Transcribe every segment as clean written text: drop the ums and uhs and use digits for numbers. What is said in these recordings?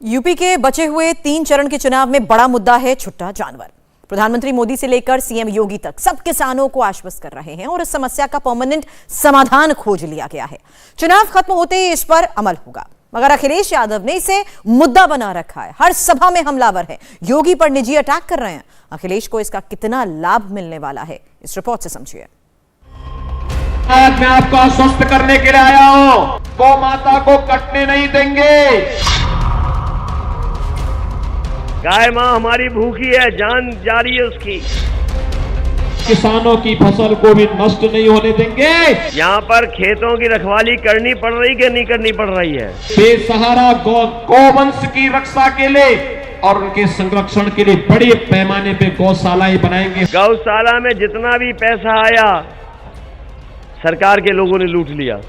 UP के बचे हुए 3 चरण के चुनाव में बड़ा मुद्दा है छुट्टा जानवर। प्रधानमंत्री मोदी से लेकर सीएम योगी तक सब किसानों को आश्वस्त कर रहे हैं और इस समस्या का परमानेंट समाधान खोज लिया गया है। चुनाव खत्म होते ही इस पर अमल होगा, मगर अखिलेश यादव ने इसे मुद्दा बना रखा है। हर सभा में हमलावर है, योगी पर निजी अटैक कर रहे हैं। अखिलेश को इसका कितना लाभ मिलने वाला है, इस रिपोर्ट से समझिए। मैं आपको आश्वस्त करने के लिए आया हूं, गौ माता को कटने नहीं देंगे। गाय मां हमारी भूखी है, जान जारी है उसकी। किसानों की फसल को भी नष्ट नहीं होने देंगे। यहाँ पर खेतों की रखवाली करनी पड़ रही कि नहीं करनी पड़ रही है? बेसहारा गौवंश की रक्षा के लिए और उनके संरक्षण के लिए बड़े पैमाने पे गौशालाएं बनाएंगे। गौशाला में जितना भी पैसा आया सरकार के लोगों ने लूट लिया।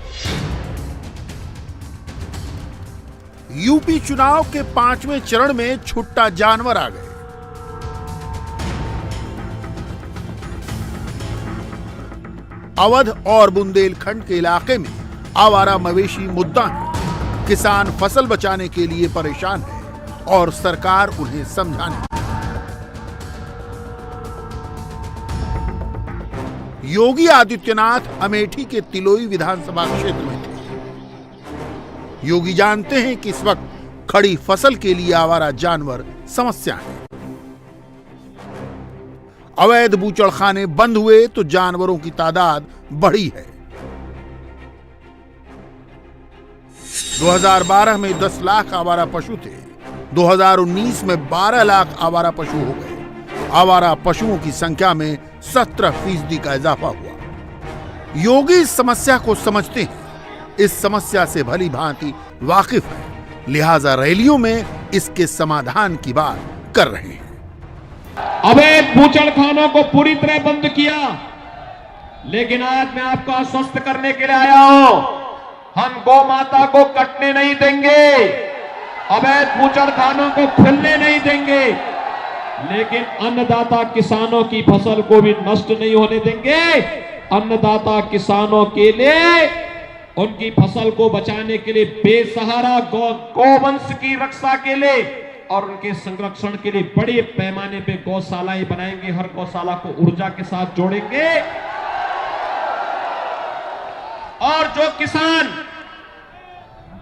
यूपी चुनाव के 5वें चरण में छुट्टा जानवर आ गए। अवध और बुंदेलखंड के इलाके में आवारा मवेशी मुद्दा है। किसान फसल बचाने के लिए परेशान है और सरकार उन्हें समझाने। योगी आदित्यनाथ अमेठी के तिलोई विधानसभा क्षेत्र में थे। योगी जानते हैं कि इस वक्त खड़ी फसल के लिए आवारा जानवर समस्या है। अवैध बूचड़खाने बंद हुए तो जानवरों की तादाद बढ़ी है। 2012 में 10 लाख आवारा पशु थे, 2019 में 12 लाख आवारा पशु हो गए। आवारा पशुओं की संख्या में 17% का इजाफा हुआ। योगी इस समस्या को समझते हैं, इस समस्या से भली भांति वाकिफ है, लिहाजा रैलियों में इसके समाधान की बात कर रहे हैं। अवैध बूचड़खानों को पूरी तरह बंद किया, लेकिन आज मैं आपको आश्वस्त करने के लिए आया हूं, हम गौ माता को कटने नहीं देंगे, अवैध बूचड़खानों को खुलने नहीं देंगे, लेकिन अन्नदाता किसानों की फसल को भी नष्ट नहीं होने देंगे। अन्नदाता किसानों के लिए उनकी फसल को बचाने के लिए बेसहारा गौवंश की रक्षा के लिए और उनके संरक्षण के लिए बड़े पैमाने पे गौशालाएं बनाएंगे। हर गौशाला को ऊर्जा के साथ जोड़ेंगे और जो किसान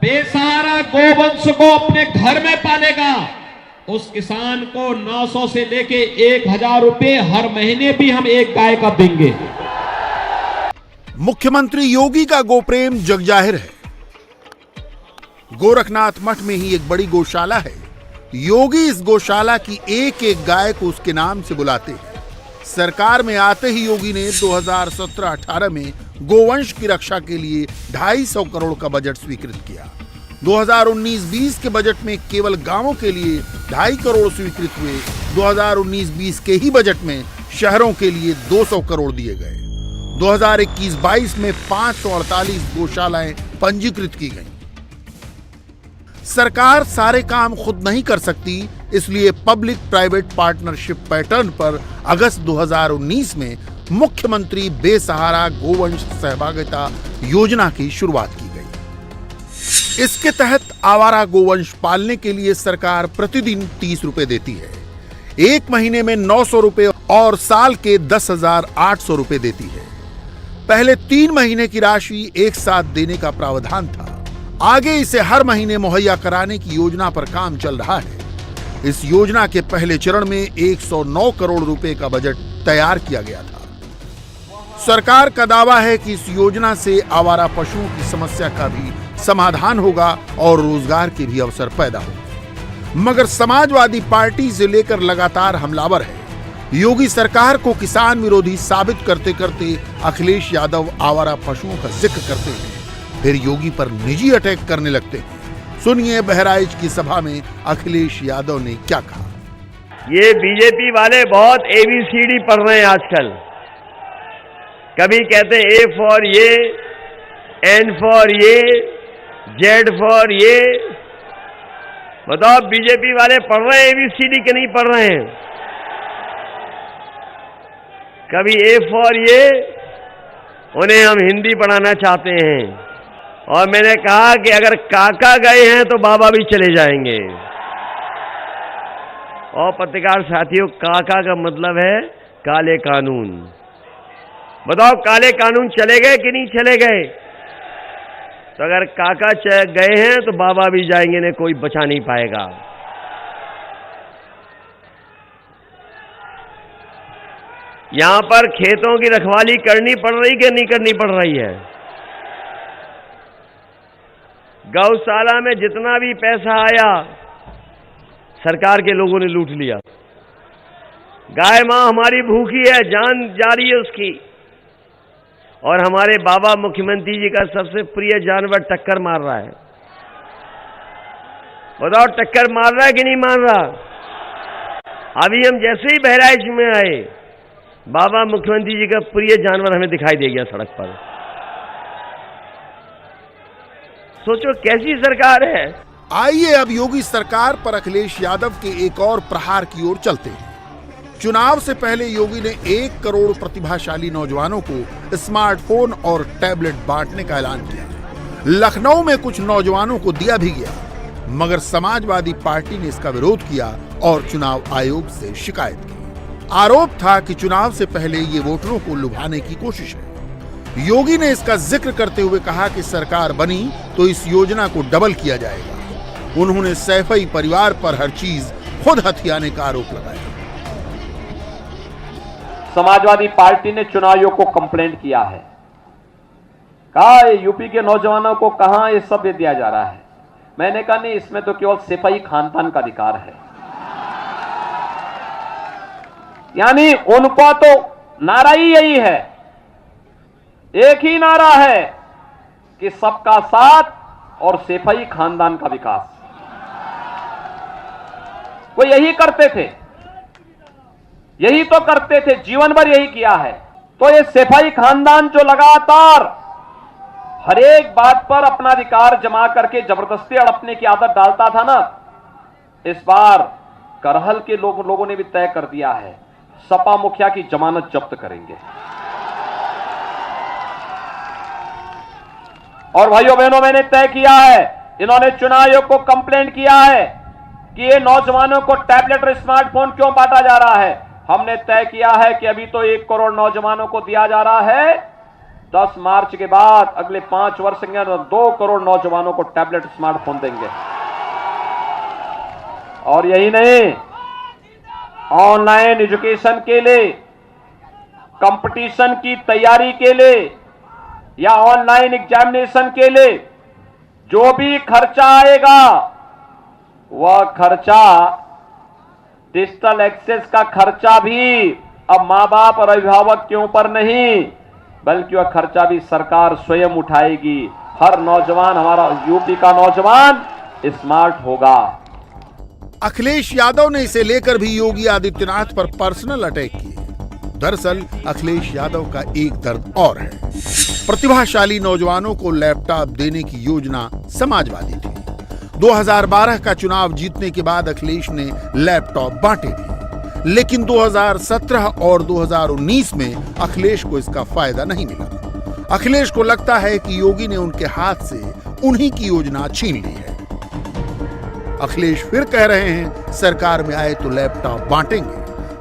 बेसहारा गौवंश को अपने घर में पालेगा उस किसान को 900 से लेके 1000 रुपए हर महीने भी हम एक गाय का देंगे। मुख्यमंत्री योगी का गोप्रेम जगजाहिर है। गोरखनाथ मठ में ही एक बड़ी गौशाला है। योगी इस गौशाला की एक एक गाय को उसके नाम से बुलाते हैं। सरकार में आते ही योगी ने 2017-18 में गोवंश की रक्षा के लिए 250 करोड़ का बजट स्वीकृत किया। 2019-20 के बजट में केवल गांवों के लिए 2.5 करोड़ स्वीकृत हुए। 2019-20 के ही बजट में शहरों के लिए 200 करोड़ दिए गए। 2021-22 में 548 गौशालाएं पंजीकृत की गईं। सरकार सारे काम खुद नहीं कर सकती, इसलिए पब्लिक प्राइवेट पार्टनरशिप पैटर्न पर अगस्त 2019 में मुख्यमंत्री बेसहारा गोवंश सहभागिता योजना की शुरुआत की गई। इसके तहत आवारा गोवंश पालने के लिए सरकार प्रतिदिन 30 रुपए देती है, एक महीने में 900 रुपए और साल के 10,800 रुपए देती है। पहले 3 महीने की राशि एक साथ देने का प्रावधान था, आगे इसे हर महीने मुहैया कराने की योजना पर काम चल रहा है। इस योजना के पहले चरण में 109 करोड़ रुपए का बजट तैयार किया गया था। सरकार का दावा है कि इस योजना से आवारा पशुओं की समस्या का भी समाधान होगा और रोजगार के भी अवसर पैदा होंगे, मगर समाजवादी पार्टी से लेकर लगातार हमलावर है। योगी सरकार को किसान विरोधी साबित करते करते अखिलेश यादव आवारा पशुओं का जिक्र करते हैं, फिर योगी पर निजी अटैक करने लगते हैं। सुनिए बहराइच की सभा में अखिलेश यादव ने क्या कहा। ये बीजेपी वाले बहुत ABCD पढ़ रहे हैं आजकल। कभी कहते हैं A फॉर ये, N फॉर ये, Z फॉर ये। बताओ बीजेपी वाले पढ़ रहे हैं ABCD के नहीं पढ़ रहे हैं? कभी A फॉर ये, उन्हें हम हिंदी पढ़ाना चाहते हैं। और मैंने कहा कि अगर काका गए हैं तो बाबा भी चले जाएंगे। और पत्रकार साथियों, काका का मतलब है काले कानून। बताओ, काले कानून चले गए कि नहीं चले गए? तो अगर काका गए हैं तो बाबा भी जाएंगे, इन्हें कोई बचा नहीं पाएगा। यहां पर खेतों की रखवाली करनी पड़ रही कि नहीं करनी पड़ रही है? गौशाला में जितना भी पैसा आया सरकार के लोगों ने लूट लिया। गाय मां हमारी भूखी है, जान जा रही है उसकी, और हमारे बाबा मुख्यमंत्री जी का सबसे प्रिय जानवर टक्कर मार रहा है। बताओ, टक्कर मार रहा है कि नहीं मार रहा? अभी हम जैसे ही बहराइच में आए, बाबा मुख्यमंत्री जी का प्रिय जानवर हमें दिखाई दे गया सड़क पर। सोचो कैसी सरकार है। आइए अब योगी सरकार पर अखिलेश यादव के एक और प्रहार की ओर चलते हैं। चुनाव से पहले योगी ने 1 करोड़ प्रतिभाशाली नौजवानों को स्मार्टफोन और टैबलेट बांटने का ऐलान किया। लखनऊ में कुछ नौजवानों को दिया भी गया, मगर समाजवादी पार्टी ने इसका विरोध किया और चुनाव आयोग से शिकायत की। आरोप था कि चुनाव से पहले ये वोटरों को लुभाने की कोशिश है। योगी ने इसका जिक्र करते हुए कहा कि सरकार बनी तो इस योजना को डबल किया जाएगा। उन्होंने सैफई परिवार पर हर चीज खुद हथियाने का आरोप लगाया। समाजवादी पार्टी ने चुनाव आयोग को कंप्लेंट किया है, कहा यूपी के नौजवानों को कहां ये सब दिया जा रहा है। मैंने कहा नहीं, इसमें तो केवल सिपाही खानदान का अधिकार है। यानी उनका तो नारा ही यही है, एक ही नारा है कि सबका साथ और सिपाही खानदान का विकास। वो यही करते थे, यही तो करते थे, जीवन भर यही किया है। तो ये सिपाही खानदान जो लगातार हर एक बात पर अपना अधिकार जमा करके जबरदस्ती हड़पने की आदत डालता था ना, इस बार करहल के लोगों ने भी तय कर दिया है, सपा मुखिया की जमानत जब्त करेंगे। और भाइयों बहनों, मैंने तय किया है, इन्होंने चुनाव आयोग को कंप्लेंट किया है कि ये नौजवानों को टैबलेट और स्मार्टफोन क्यों बांटा जा रहा है। हमने तय किया है कि अभी तो 1 करोड़ नौजवानों को दिया जा रहा है, 10 मार्च के बाद अगले 5 वर्ष के अंदर 2 करोड़ नौजवानों को टैबलेट स्मार्टफोन देंगे। और यही नहीं, ऑनलाइन एजुकेशन के लिए, कंपटीशन की तैयारी के लिए या ऑनलाइन एग्जामिनेशन के लिए जो भी खर्चा आएगा, वह खर्चा, डिजिटल एक्सेस का खर्चा भी अब मां बाप और अभिभावक के ऊपर नहीं, बल्कि वह खर्चा भी सरकार स्वयं उठाएगी। हर नौजवान, हमारा यूपी का नौजवान स्मार्ट होगा। अखिलेश यादव ने इसे लेकर भी योगी आदित्यनाथ पर पर्सनल अटैक किए। दरअसल अखिलेश यादव का एक दर्द और है। प्रतिभाशाली नौजवानों को लैपटॉप देने की योजना समाजवादी थी। 2012 का चुनाव जीतने के बाद अखिलेश ने लैपटॉप बांटे भी, लेकिन 2017 और 2019 में अखिलेश को इसका फायदा नहीं मिला। अखिलेश को लगता है कि योगी ने उनके हाथ से उन्हीं की योजना छीन ली है। अखिलेश फिर कह रहे हैं सरकार में आए तो लैपटॉप बांटेंगे,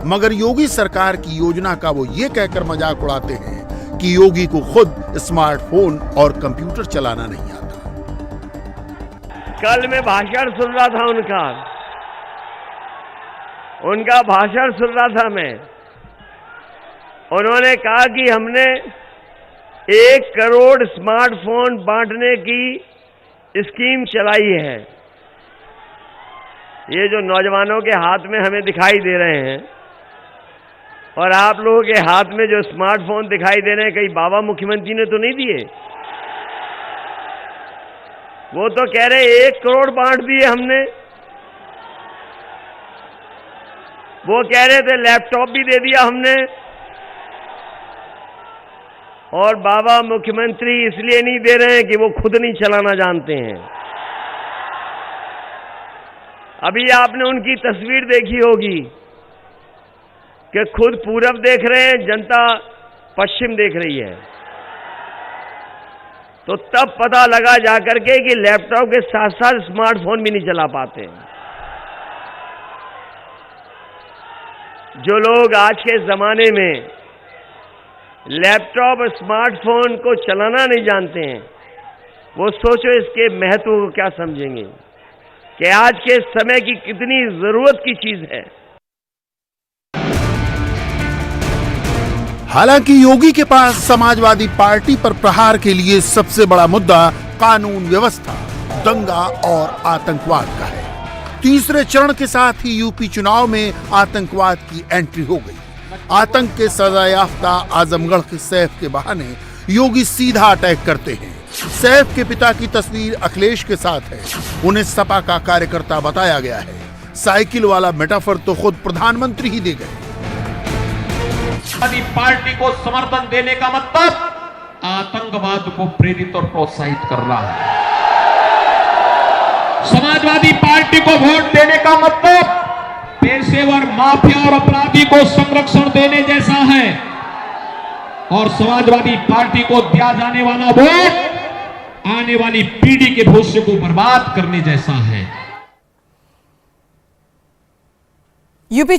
मगर योगी सरकार की योजना का वो ये कहकर मजाक उड़ाते हैं कि योगी को खुद स्मार्टफोन और कंप्यूटर चलाना नहीं आता। कल मैं भाषण सुन रहा था उनका भाषण सुन रहा था मैं। उन्होंने कहा कि हमने 1 करोड़ स्मार्टफोन बांटने की स्कीम चलाई है। ये जो नौजवानों के हाथ में हमें दिखाई दे रहे हैं और आप लोगों के हाथ में जो स्मार्टफोन दिखाई दे रहे हैं, कहीं बाबा मुख्यमंत्री ने तो नहीं दिए? वो तो कह रहे 1 करोड़ बांट दिए हमने। वो कह रहे थे लैपटॉप भी दे दिया हमने। और बाबा मुख्यमंत्री इसलिए नहीं दे रहे हैं कि वो खुद नहीं चलाना जानते हैं। अभी आपने उनकी तस्वीर देखी होगी कि खुद पूरब देख रहे हैं, जनता पश्चिम देख रही है। तो तब पता लगा जाकर के कि लैपटॉप के साथ साथ स्मार्टफोन भी नहीं चला पाते। जो लोग आज के जमाने में लैपटॉप स्मार्टफोन को चलाना नहीं जानते हैं, वो सोचो इसके महत्व को क्या समझेंगे कि आज के समय की कितनी जरूरत की चीज है। हालांकि योगी के पास समाजवादी पार्टी पर प्रहार के लिए सबसे बड़ा मुद्दा कानून व्यवस्था, दंगा और आतंकवाद का है। तीसरे चरण के साथ ही यूपी चुनाव में आतंकवाद की एंट्री हो गई। आतंक के सजायाफ्ता आजमगढ़ के सैफ के बहाने योगी सीधा अटैक करते हैं। सैफ के पिता की तस्वीर अखिलेश के साथ है। उन्हें सपा का कार्यकर्ता बताया गया है। साइकिल वाला मेटाफर तो खुद प्रधानमंत्री ही दे गए। समाजवादी पार्टी को समर्थन देने का मतलब आतंकवाद को प्रेरित और प्रोत्साहित करना है। समाजवादी पार्टी को वोट देने का मतलब पेशेवर माफिया और अपराधी को संरक्षण देने जैसा है, और समाजवादी पार्टी को दिया जाने वाला वोट आने वाली पीढ़ी के भविष्य को बर्बाद करने जैसा है। यूपी